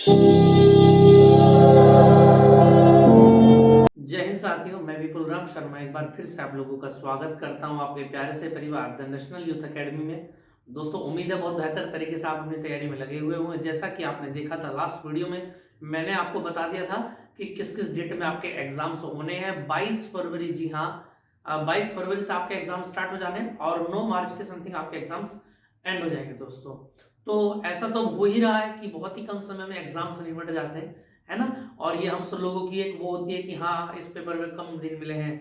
जय हिंद साथियों, मैं विपुल राम शर्मा एक बार फिर से आप लोगों का स्वागत करता हूं आपके प्यारे से परिवार द नेशनल यूथ एकेडमी में। दोस्तों, उम्मीद है बहुत बेहतर तरीके से आप अपनी तैयारी में लगे हुए होंगे। जैसा कि आपने देखा था लास्ट वीडियो में, मैंने आपको बता दिया था कि किस किस डेट में आपके एग्जाम्स होने हैं। 22 फरवरी, जी हाँ, 22 फरवरी से आपके एग्जाम स्टार्ट हो जाने हैं और 9 मार्च के समथिंग आपके एग्जाम्स एंड हो जाएंगे। दोस्तों, तो ऐसा तो हो ही रहा है कि बहुत ही कम समय में एग्जाम्स निपट जाते हैं, है ना। और ये हम सब लोगों की एक वो होती है कि हाँ, इस पेपर में कम दिन मिले हैं।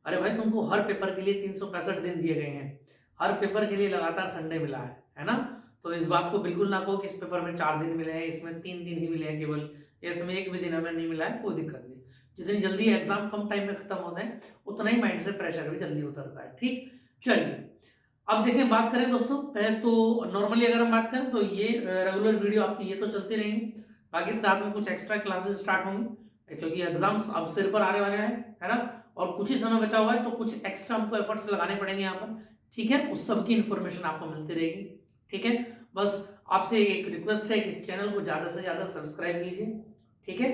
अरे भाई, तुमको हर पेपर के लिए 365 दिन दिए गए हैं, हर पेपर के लिए लगातार संडे मिला है ना। तो इस बात को बिल्कुल ना कहो कि इस पेपर में 4 दिन मिले हैं, इसमें 3 दिन ही मिले हैं केवल, या इसमें एक भी दिन हमें नहीं मिला है। कोई दिक्कत नहीं, जितनी जल्दी एग्जाम कम टाइम में खत्म होते हैं उतना ही माइंड से प्रेशर भी जल्दी उतरता है। ठीक, चलिए अब देखें, बात करें दोस्तों, पहले तो नॉर्मली अगर हम बात करें तो ये रेगुलर वीडियो आपकी ये तो चलती रहेंगी, बाकी साथ में कुछ एक्स्ट्रा क्लासेस स्टार्ट होंगी क्योंकि एग्जाम्स अब सिर पर आने वाले हैं, है ना। और कुछ ही समय बचा हुआ है तो कुछ एक्स्ट्रा हमको एफर्ट्स लगाने पड़ेंगे यहाँ पर। ठीक है, उस सब की इन्फॉर्मेशन आपको मिलती रहेगी। ठीक है, बस आपसे एक रिक्वेस्ट है कि इस चैनल को ज्यादा से ज्यादा सब्सक्राइब कीजिए। ठीक है,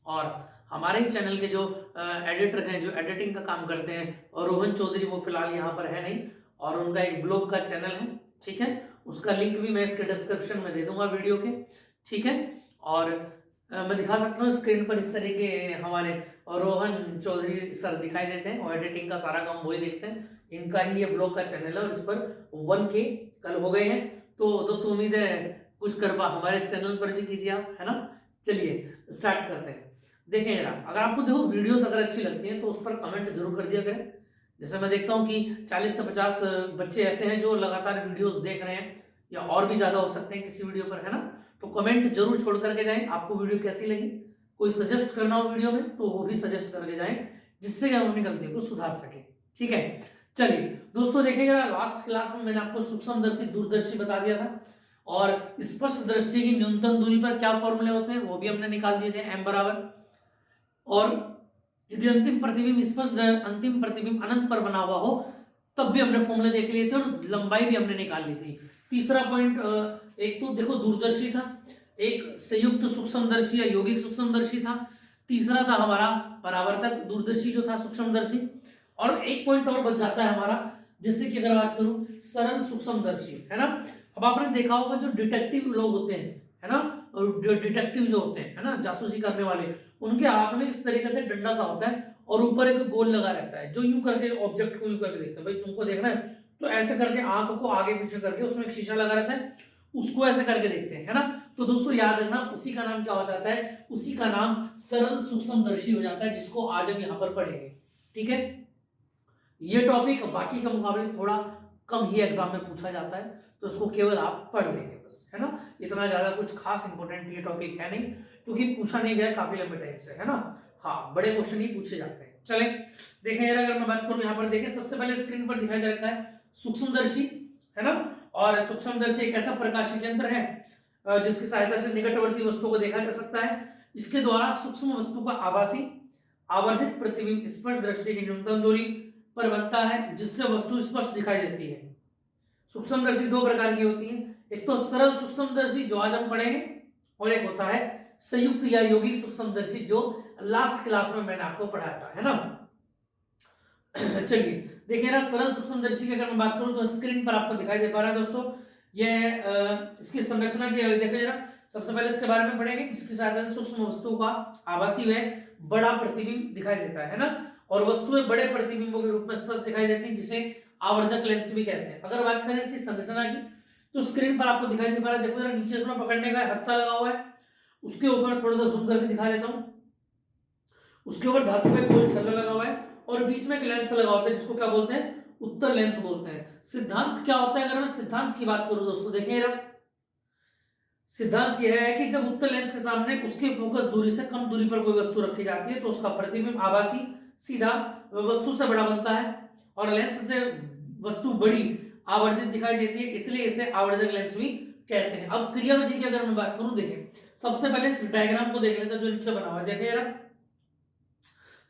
और हमारे ही चैनल के जो एडिटर हैं, जो एडिटिंग का काम करते हैं, और रोहन चौधरी, वो फिलहाल यहाँ पर है नहीं, और उनका एक ब्लॉग का चैनल है। ठीक है, उसका लिंक भी मैं इसके डिस्क्रिप्शन में दे दूंगा वीडियो के। ठीक है, और मैं दिखा सकता हूँ स्क्रीन पर, इस तरीके हमारे रोहन चौधरी सर दिखाई देते हैं और एडिटिंग का सारा काम वही देखते हैं। इनका ही ये ब्लॉग का चैनल है और इस पर 1K कल हो गए हैं। तो दोस्तों, उम्मीद है कुछ कृपा हमारे चैनल पर भी कीजिए आप, है ना। चलिए स्टार्ट करते हैं। देखें जरा, अगर आपको देखो वीडियोस अगर अच्छी लगती हैं तो उस पर कमेंट जरूर कर दिया करें। जैसे मैं देखता हूँ कि 40 से 50 बच्चे ऐसे हैं जो लगातार वीडियोस देख रहे हैं, या और भी ज्यादा हो सकते हैं किसी वीडियो पर, है ना। तो कमेंट जरूर छोड़ करके जाएं, आपको वीडियो कैसी लगी। कोई सजेस्ट करना हो वीडियो में तो वो भी सजेस्ट करके जाएं, जिससे कि हम अपनी गलतियों को सुधार सके। ठीक है, चलिए दोस्तों, देखिए जरा, लास्ट क्लास में मैंने आपको सूक्ष्मदर्शी, दूरदर्शी बता दिया था, और स्पष्ट दृष्टि की न्यूनतम दूरी पर क्या फॉर्मूले होते हैं वो भी हमने निकाल दिए थे, m बराबर। और यदि अंतिम प्रतिबिंब स्पष्ट, अंतिम प्रतिबिंब अनंत पर बना हुआ हो, तब भी हमने फॉर्मूले देख लिए थे और लंबाई भी हमने निकाल ली थी। तीसरा पॉइंट, एक तो देखो दूरदर्शी था, एक संयुक्त सूक्ष्मदर्शी या यौगिक सूक्ष्मदर्शी था, तीसरा था हमारा परावर्तक दूरदर्शी जो था सूक्ष्मदर्शी, और एक पॉइंट और बच जाता है हमारा, जैसे कि अगर बात करूं सरल सूक्ष्मदर्शी, है ना। अब आपने देखा होगा जो डिटेक्टिव लोग होते हैं, है ना, और जो डिटेक्टिव जो होते हैं, है ना, जासूसी करने वाले, उनके हाथ में इस तरीके से डंडा सा होता है और ऊपर एक गोल लगा रहता है, जो यूं करके ऑब्जेक्ट को यूं करके देखते हैं। भाई तुमको देखना है तो ऐसे करके आंख को आगे पीछे करके उसमें एक शीशा लगा रहता है, उसको ऐसे करके देखते हैं, है ना। तो दोस्तों याद रखना, उसी का नाम क्या हो जाता है, उसी का नाम सरल सूक्ष्मदर्शी हो जाता है, जिसको आज हम यहाँ पर पढ़ेंगे। ठीक है, ये टॉपिक बाकी के मुकाबले थोड़ा कम ही एग्जाम में पूछा जाता है, तो इसको केवल आप पढ़ लेंगे बस, है ना। इतना ज्यादा कुछ खास इंपॉर्टेंट ये टॉपिक है नहीं, क्योंकि पूछा नहीं गया काफी लंबे टाइम से, है ना। हाँ, बड़े क्वेश्चन ही पूछे जाते हैं। चले देखें यार, अगर मैं बात करूं यहाँ पर, देखें सबसे पहले स्क्रीन पर दिखाई दे रखा है सूक्ष्मदर्शी, है ना। और सूक्ष्मदर्शी एक ऐसा प्रकाशिक यंत्र है जिसकी सहायता से निकटवर्ती वस्तुओं को देखा जा सकता है, जिसके द्वारा सूक्ष्म वस्तु का आभासी आवर्धित प्रतिबिंब स्पष्ट दृष्टि की न्यूनतम दूरी पर बनता है, जिससे वस्तु स्पष्ट दिखाई देती है। सूक्ष्मदर्शी दो प्रकार की होती है, एक तो सरल सूक्ष्मदर्शी जो आज हम पढ़ेंगे, और एक होता है संयुक्त या यौगिक सूक्ष्मदर्शी जो लास्ट क्लास में मैंने आपको पढ़ाया था, है ना। चलिए देखिए ना, सरल सूक्ष्मदर्शी की अगर मैं बात करूं तो स्क्रीन पर आपको दिखाई दे पा रहा है दोस्तों, ये इसकी संरचना की देखो जरा। सबसे पहले इसके बारे में पढ़ेंगे, इसकी सहायता से सूक्ष्म वस्तु का आभासी व बड़ा प्रतिबिंब दिखाई देता है ना, और वस्तुएं बड़े प्रतिबिंबों के रूप में स्पष्ट दिखाई देती हैं, जिसे आवर्धक लेंस भी कहते हैं। अगर बात करें इसकी संरचना की, तो स्क्रीन पर आपको दिखाई दे पा रहा है, देखो जरा, नीचे इसमें पकड़ने का हत्था लगा हुआ है, उसके ऊपर थोड़ा सा जूम करके दिखा देता हूं, उसके ऊपर धातु का गोल छल्ला लगा हुआ है, और बीच में एक लेंस लगा होता है, जिसको क्या बोलते हैं, उत्तर लेंस बोलते हैं। सिद्धांत क्या होता है, अगर मैं सिद्धांत की बात करूं दोस्तों, देखिए जरा, सिद्धांत यह है कि जब उत्तर लेंस के सामने उसके फोकस दूरी से कम दूरी पर कोई वस्तु रखी जाती है, तो उसका प्रतिबिंब आभासी सीधा वस्तु से बड़ा बनता है, और लेंस से वस्तु बड़ी आवर्धित दिखाई देती है, इसलिए इसे आवर्धक लेंस भी कहते हैं। अब क्रियाविधि की अगर मैं बात करूं, देखें सबसे पहले इस डायग्राम को देख लेते हैं जो नीचे बना हुआ है। देखिए जरा,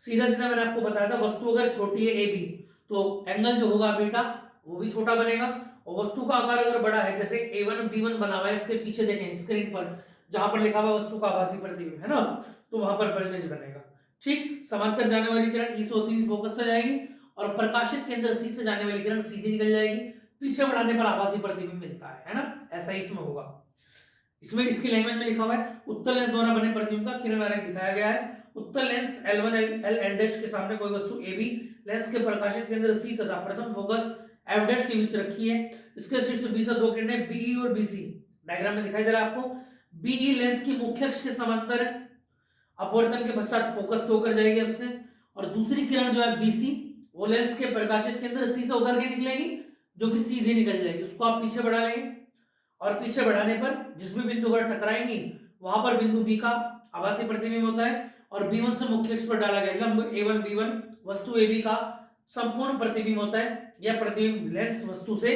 सीधा सीधा मैंने आपको बताया था, वस्तु अगर छोटी है ए बी, तो एंगल जो होगा बीटा वो भी छोटा बनेगा, और वस्तु का आकार अगर बड़ा है, जैसे A1 B1 बना हुआ है, इसके पीछे देखें स्क्रीन पर, जहां पर लिखा हुआ वस्तु का आभासी प्रतिबिंब है ना, तो वहां पर इमेज बनेगा। ठीक, समांतर जाने वाली किरण ई से होती हुई फोकस में जाएगी और प्रकाशित केंद्र सी से जाने वाली किरण सीधी निकल जाएगी, पीछे बढ़ाने पर आभासी प्रतिबिंब मिलता है ना, ऐसा ही इसमें होगा। इसमें इसकी लैंग्वेज में लिखा हुआ है उत्तल लेंस द्वारा बने प्रतिबिंब का किरण आरेख दिखाया गया है। उत्तल लेंस L1 L डैश के सामने कोई वस्तु AB लेंस के प्रकाशित केंद्र C तथा प्रथम फोकस F डैश के बीच रखी है। इसके शीर्ष B से दो किरणें BE और BC डायग्राम में दिखाई दे रहा है आपको। BE लेंस की मुख्य अक्ष के समांतर है, अपवर्तन के पश्चात फोकस से होकर जाएगी अब से, और दूसरी किरण जो है BC वो लेंस के प्रकाशित केंद्र C से होकर के निकलेगी, जो कि सीधे निकल जाएगी। उसको आप पीछे बढ़ा लेंगे और पीछे बढ़ाने पर जिस भी बिंदु पर टकराएंगी वहां पर बिंदु B का आभासी प्रतिबिंब होता है और B1 से मुख्य अक्ष पर डाला गया लंब A1 B1 वस्तु AB का संपूर्ण प्रतिबिंब होता है। यह प्रतिबिंब लेंस वस्तु से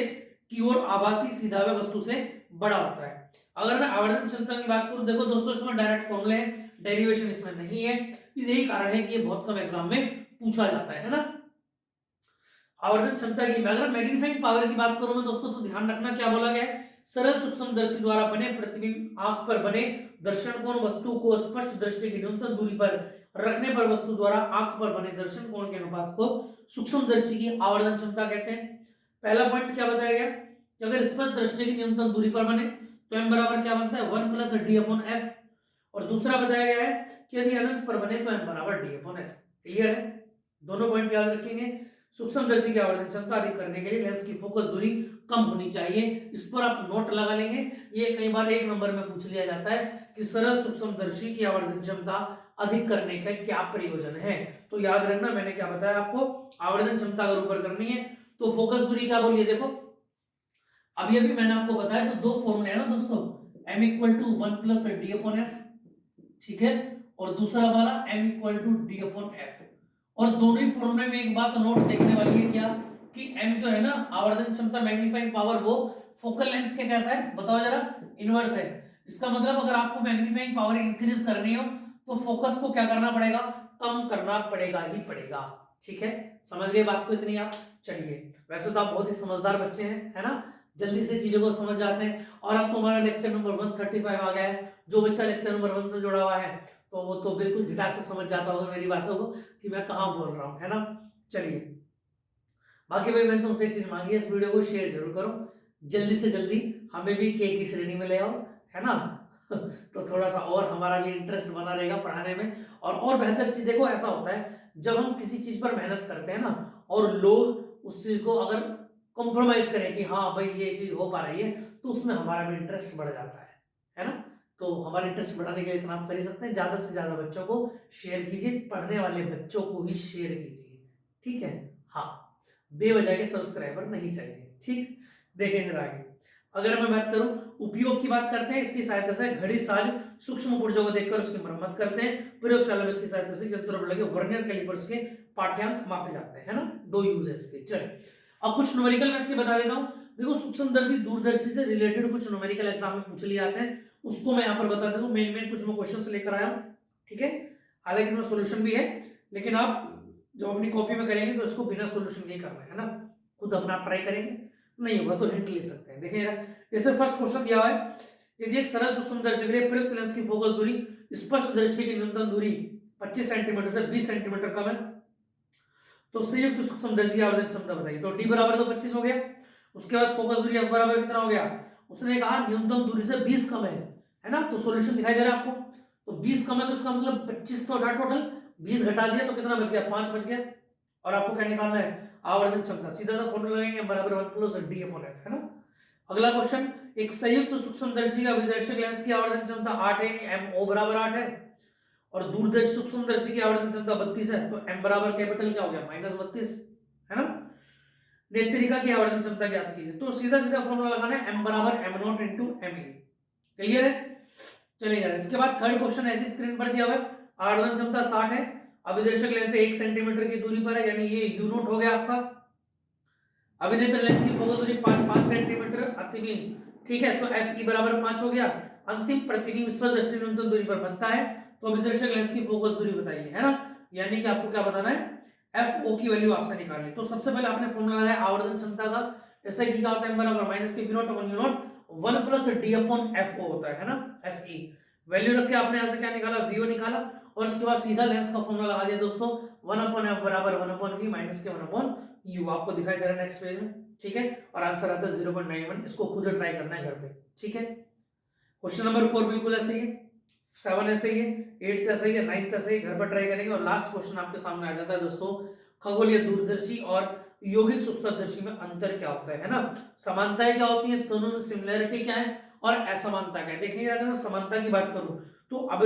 की ओर आभासी सीधा हुआ वस्तु से बड़ा होता है। अगर मैं आवर्धन क्षमता की बात करूं, देखो दोस्तों इसमें डायरेक्ट फॉर्मूले हैं, डेरिवेशन इसमें नहीं है, यही कारण है कि ये बहुत कम एग्जाम में पूछा जाता है ना। आवर्धन क्षमता की अगर मैग्नीफाइंग पावर की बात करूं मैं दोस्तों, तो ध्यान रखना क्या बोला गया है, सरल सूक्ष्मदर्शी द्वारा बने प्रतिबिंब आंख पर बने दर्शन कोण वस्तु को स्पष्ट दृष्टि की न्यूनतम दूरी पर रखने पर वस्तु द्वारा आंख पर बने दर्शन कोण के अनुपात को सूक्ष्मदर्शी की आवर्धन क्षमता कहते हैं। पहला पॉइंट क्या बताया गया कि अगर स्पष्ट दृष्टि की न्यूनतम दूरी पर बने तो m बराबर क्या बनता है 1 + d/f, और दूसरा बताया गया है कि यदि अनंत पर बने तो m बराबर d/f। क्लियर है, दोनों पॉइंट याद रखेंगे। सूक्ष्मदर्शी की आवर्धन क्षमता अधिक करने के लिए लेंस की फोकस दूरी कम होनी चाहिए, इस पर आप नोट लगा लेंगे। ये कई बार एक नंबर में पूछ लिया जाता है कि सरल सूक्ष्मदर्शी की आवर्धन क्षमता अधिक करने का क्या प्रयोजन है, तो याद रखना मैंने क्या बताया आपको, आवर्धन क्षमता अगर ऊपर करनी है तो फोकस दूरी क्या बोलिए, देखो अभी मैंने आपको बताया, तो दो फॉर्मूले है ना दोस्तों, m = 1 + d/f, ठीक है, और दूसरा वाला m = d/f। और दोनों ही फॉर्मूले में एक बात नोट देखने वाली है क्या, कि m जो है ना आवर्धन क्षमता मैग्नीफाइंग पावर, वो फोकल लेंथ के कैसा है बताओ जरा, इनवर्स है। इसका मतलब अगर आपको मैग्नीफाइंग पावर इंक्रीज करनी हो तो फोकस को क्या करना पड़ेगा, कम करना पड़ेगा ही पड़ेगा। ठीक है, समझ गए बात को इतनी आप। चलिए, वैसे तो आप बहुत ही समझदार बच्चे हैं, है ना, जल्दी से चीजों को समझ जाते हैं। और अब तो हमारा लेक्चर नंबर 135 आ गया है। जो बच्चा लेक्चर नंबर 1 से जुड़ा हुआ है तो वो तो बिल्कुल झटाक से समझ जाता होगा मेरी बातों को कि मैं कहाँ बोल रहा हूँ, है ना। चलिए, बाकी भाई मैंने तुमसे एक चीज मांगी है, इस वीडियो को शेयर जरूर करो, जल्दी से जल्दी हमें भी के की श्रेणी में ले आओ, है ना। तो थोड़ा सा और हमारा भी इंटरेस्ट बना रहेगा पढ़ाने में। और बेहतर चीज देखो, ऐसा होता है जब हम किसी चीज पर मेहनत करते हैं ना और लोग उस चीज को अगर कॉम्प्रोमाइज करें कि हाँ भाई ये चीज हो पा रही है, तो उसमें हमारा भी इंटरेस्ट बढ़ जाता है ना। तो हमारा इंटरेस्ट बढ़ाने के लिए इतना आप कर ही सकते हैं, ज्यादा से ज्यादा बच्चों को शेयर कीजिए, पढ़ने वाले बच्चों को ही शेयर कीजिए, ठीक है। हाँ, बेवजह के सब्सक्राइबर नहीं चाहिए, ठीक। देखें जरा आगे, अगर मैं बात करूं उपयोग की बात करते हैं, इसकी सहायता से घड़ी साज सूक्ष्म पुर्जों को देखकर उसकी मरम्मत करते हैं। प्रयोगशाला में इसकी सहायता से यंत्रों पर लगे वर्नियर कैलिपर्स के पाठ्यांक मापे जाते हैं, है ना। दो यूज है इसके। चलिए, अब कुछ न्यूमेरिकल में इसके बता देता हूं। देखो, सूक्ष्मदर्शी दूरदर्शी से रिलेटेड कुछ न्यूमेरिकल एग्जाम में पूछ लिए जाते हैं, उसको मैं यहाँ पर बता देता हूँ। मेन कुछ मैं क्वेश्चन से लेकर आया हूँ, ठीक है। हालांकि इसमें सोल्यूशन भी है, लेकिन आप जब अपनी कॉपी में करेंगे तो इसको बिना सोल्यूशन नहीं करना है ना, खुद अपना ट्राई करेंगे, नहीं होगा तो हिंट ले सकते हैं। देखिए जैसे फर्स्ट क्वेश्चन दिया हुआ है, यदि एक सरल सूक्ष्मदर्शी के लिए प्रयुक्त लेंस की फोकस दूरी स्पष्ट दृष्टि की न्यूनतम दूरी 25 सेंटीमीटर से 20 सेंटीमीटर कम है, तो संयुक्त सूक्ष्मदर्शी की आवर्धन क्षमता बताइए। तो d बराबर तो 25 हो गया, उसके बाद फोकस दूरी f बराबर कितना हो गया, उसने कहा न्यूनतम दूरी से 20 कम है ना। तो सॉल्यूशन दिखाई दे रहा है आपको, तो 20 कम है तो इसका मतलब 25 तो था टोटल, 20 घटा दिया तो कितना बच गया, 5 बच गया। और आपको क्या निकालना है, आवर्धन क्षमता। सीधा सा फॉर्मूला लगाएंगे, बराबर 1 + d/f, है ना। अगला क्वेश्चन, एक संयुक्त सूक्ष्मदर्शी का विदर्शक लेंस की आवर्धन क्षमता 8 है, MO बराबर 8 है, और दूरदर्शी सूक्ष्मदर्शी की आवर्धन क्षमता 32 है, तो m बराबर कैपिटल क्या हो गया, -32, है ना। नेत्रिका की आवर्धन क्षमता ज्ञात कीजिए, तो सीधा सीधा फॉर्मूला लगाना है, m बराबर m0 × me। क्लियर है। चलिए यार, इसके बाद थर्ड क्वेश्चन ऐसी स्क्रीन पर दिया हुआ है, आवर्धन क्षमता 60 है, अभिदर्शक लेंस से 1 सेंटीमीटर की दूरी पर है, यानी ये u0 हो गया आपका। अभिनेत्र लेंस की फोकस दूरी 5 सेंटीमीटर अतिबिंब, ठीक है, तो fe बराबर 5 हो गया। अंतिम प्रतिबिंब स्पष्ट दृष्टि न्यूनतम दूरी पर बनता है, तो अभिदर्शक लेंस की फोकस दूरी बताइए, है ना। यानी कि आपको क्या बताना है, FO की वैल्यू आपसे निकालनी। तो सबसे पहले आपने फॉर्मूला लगाया आवर्धन क्षमता का, ऐसा क्या होता है, m बराबर -v0 / u0 1 + d/fo होता है ना, FE। वैल्यू रख के आपने यहाँ से क्या निकाला, वीओ निकाला, और उसके बाद सीधा लेंस का फॉर्मूला लगा दिया दोस्तों, 1/f बराबर 1/v माइनस के 1/u, आपको दिखाई दे रहा है नेक्स्ट पेज में, ठीक है। और आंसर आता है 0.91, इसको खुद ट्राई करना है घर पे, ठीक है। क्वेश्चन नंबर 4 बिल्कुल ऐसे ही है, 7 ऐसे ही है, 8 ऐसे ही है, 9 ऐसे ही, घर पर ट्राई करेंगे। और लास्ट क्वेश्चन आपके सामने आ जाता है दोस्तों, खगोलीय दूरदर्शी और यौगिक सूक्ष्मदर्शी में अंतर क्या होता है ना। समानताएं क्या होती है, दोनों में सिमिलरिटी क्या है और असमानता क्या है। देखिए अगर मैं समानता की बात करूं तो अब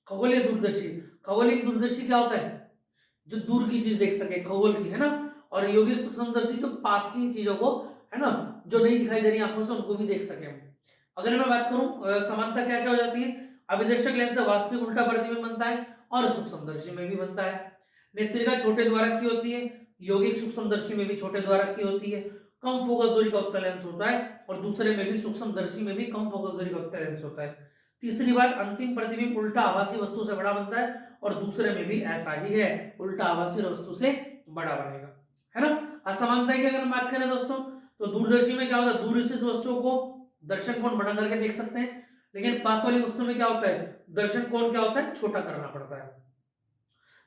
खगोलीय दूरदर्शी, खगोलीय दूरदर्शी क्या होता है, जो दूर की चीज देख सके, खगोल की, है ना। और यौगिक सूक्ष्मदर्शी जो पास की चीजों को, है ना, जो नहीं दिखाई दे रही आंखों से, उनको भी देख सके। अगर मैं बात करूं समानता क्या क्या हो जाती है, अभिदर्शक लेंस से वास्तविक उल्टा प्रतिबिंब बनता है और सूक्ष्मदर्शी में भी बनता है। नेत्रिका छोटे द्वारक की होती है, यौगिक सूक्ष्मदर्शी में भी छोटे द्वारक की होती है। कम फोकस दूरी का उत्तल लेंस होता है और दूसरे में भी, सूक्ष्मदर्शी में भी कम फोकस दूरी का उत्तल लेंस होता है। तीसरी बात, अंतिम प्रतिबिंब उल्टा आभासी वस्तु से बड़ा बनता है और दूसरे में भी ऐसा ही है, उल्टा आभासी वस्तु से बड़ा बनेगा, है ना। असमानता की अगर हम बात करें दोस्तों, तो दूरदर्शी में क्या होता है, दूर स्थित वस्तुओं को दर्शन कोण बड़ा करके देख सकते हैं, लेकिन पास वाली वस्तु में क्या होता है, दर्शन कोण क्या होता है, छोटा करना पड़ता है।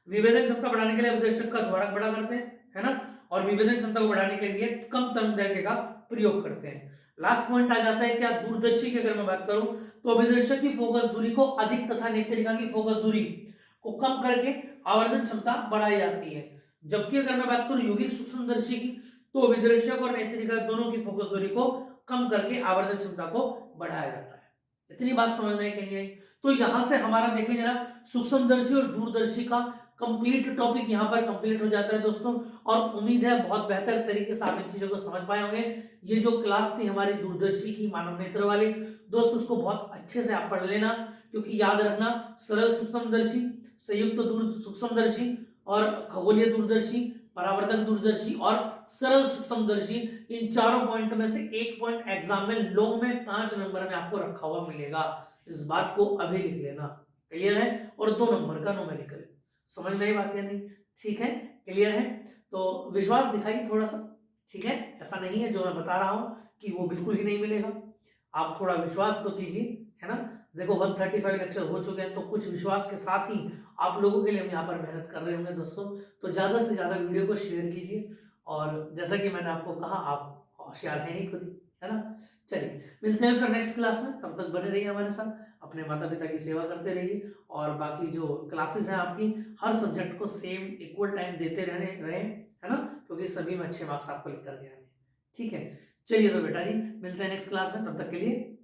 विभेदन क्षमता बढ़ाने के लिए अभिदर्शक का द्वारक बड़ा करते हैं, है ना, और विभेदन क्षमता को बढ़ाने के लिए कम तरंगदैर्घ्य का प्रयोग करते हैं। लास्ट पॉइंट आ जाता है क्या, दूरदर्शी की अगर मैं बात करूं तो अभिदर्शक की फोकस दूरी को अधिक तथा नेत्रिका की फोकस दूरी को कम करके आवर्धन क्षमता बढ़ाई जाती है। जबकि अगर मैं बात करूं यौगिक सूक्ष्मदर्शी की, तो अभिदर्शक और नेत्रिका दोनों की फोकस दूरी को कम करके आवर्धन क्षमता को बढ़ाया जाता है। इतनी बात समझ में के लिए, तो यहां से हमारा देखें जरा, सूक्ष्मदर्शी और दूरदर्शी का कंप्लीट टॉपिक यहाँ पर कंप्लीट हो जाता है दोस्तों। और उम्मीद है बहुत बेहतर तरीके से आप इन चीजों को समझ पाए होंगे। ये जो क्लास थी हमारी दूरदर्शी की मानव नेत्र वाली, दोस्त उसको बहुत अच्छे से आप पढ़ लेना, क्योंकि याद रखना, सरल सूक्ष्मदर्शी, संयुक्त दूर सूक्ष्मदर्शी और खगोलीय दूरदर्शी, परावर्तक दूरदर्शी और सरल सूक्ष्मदर्शी, इन चारों पॉइंट में से एक पॉइंट एग्जाम में लॉन्ग में 5 नंबर में आपको रखा हुआ मिलेगा। इस बात को अभी लिख लेना, क्लियर है। और 2 नंबर का न्यूमेरिकल, समझ में आई बात या नहीं, ठीक है, क्लियर है। तो विश्वास दिखाइए थोड़ा सा, ठीक है, ऐसा नहीं है जो मैं बता रहा हूं कि वो बिल्कुल ही नहीं मिलेगा, आप थोड़ा विश्वास तो कीजिए, है ना। देखो 135 लेक्चर हो चुके हैं, तो कुछ विश्वास के साथ ही आप लोगों के लिए हम यहाँ पर मेहनत कर रहे होंगे दोस्तों। तो ज़्यादा से ज़्यादा वीडियो को शेयर कीजिए, और जैसा कि मैंने आपको कहा, आप होशियार हैं ही खुद ही, है ना। चलिए मिलते हैं फिर नेक्स्ट क्लास में, तब तक बने रहिए हमारे साथ, अपने माता पिता की सेवा करते रहिए, और बाकी जो क्लासेस हैं आपकी, हर सब्जेक्ट को सेम इक्वल टाइम देते रहे, है ना, क्योंकि सभी में अच्छे मार्क्स आपको लेकर के आने, ठीक है। चलिए तो बेटा जी, मिलते हैं नेक्स्ट क्लास में, तब तक के लिए